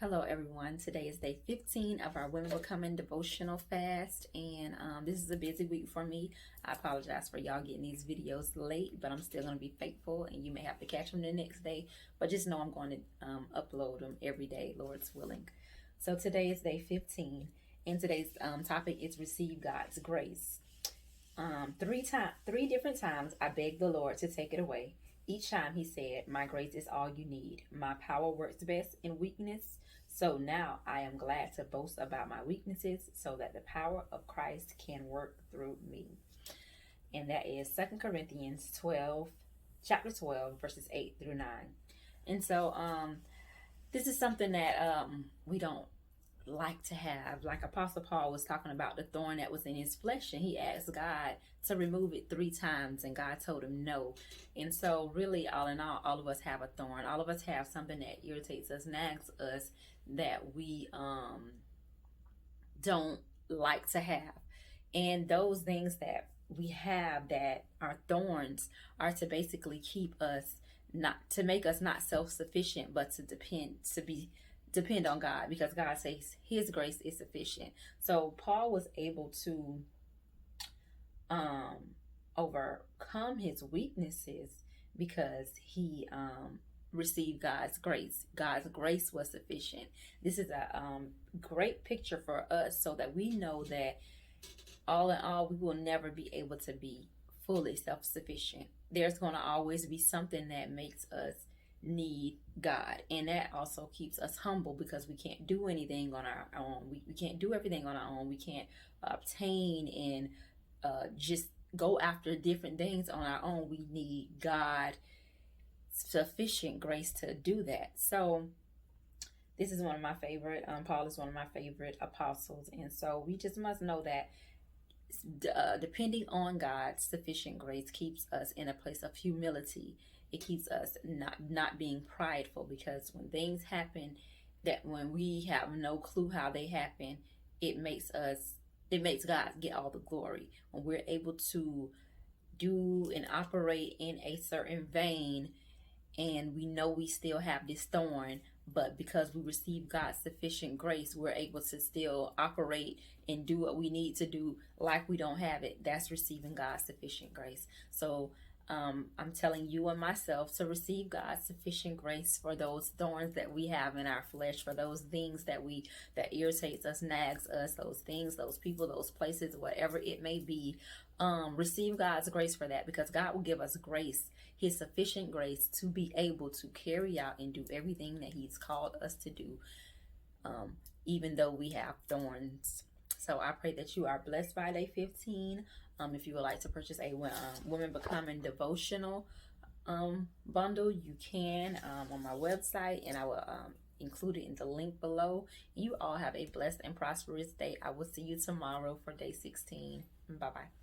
Hello, everyone. Today is day 15 of our Women Becoming devotional fast, and this is a busy week for me. I apologize for y'all getting these videos late, but I'm still going to be faithful, and you may have to catch them the next day. But just know I'm going to upload them every day, Lord's willing. So today is day 15, and today's topic is receive God's grace. Three different times I begged the Lord to take it away. Each time he said, "My grace is all you need. My power works best in weakness. So now I am glad to boast about my weaknesses so that the power of Christ can work through me." And that is 2 Corinthians 12, chapter 12, verses 8 through 9. And so this is something that we don't like to have. Like Apostle Paul was talking about the thorn that was in his flesh, and he asked God to remove it 3 times, and God told him no. And so really, all in all of us have a thorn. All of us have something that irritates us, nags us, that we don't like to have. And those things that we have that are thorns are to basically keep us, not to make us not self-sufficient, but to depend on God, because God says his grace is sufficient. So Paul was able to overcome his weaknesses because he received God's grace. God's grace was sufficient. This is a great picture for us, so that we know that all in all, we will never be able to be fully self-sufficient. There's going to always be something that makes us need God, and that also keeps us humble, because we can't do anything on our own. We can't do everything on our own. We can't obtain and just go after different things on our own. We need God sufficient grace to do that. So this is one of my favorite, Paul is one of my favorite apostles, and so we just must know that depending on God's sufficient grace keeps us in a place of humility. It keeps us not being prideful, because when things happen that when we have no clue how they happen, it makes God get all the glory. When we're able to do and operate in a certain vein, and we know we still have this thorn, but because we receive God's sufficient grace, we're able to still operate and do what we need to do like we don't have it. That's receiving God's sufficient grace. So I'm telling you and myself to receive God's sufficient grace for those thorns that we have in our flesh, for those things that irritates us, nags us, those things, those people, those places, whatever it may be. Receive God's grace for that, because God will give us grace, his sufficient grace, to be able to carry out and do everything that he's called us to do, even though we have thorns. So I pray that you are blessed by day 15. If you would like to purchase a Women Becoming devotional bundle, you can on my website, and I will include it in the link below. You all have a blessed and prosperous day. I will see you tomorrow for day 16. Bye-bye.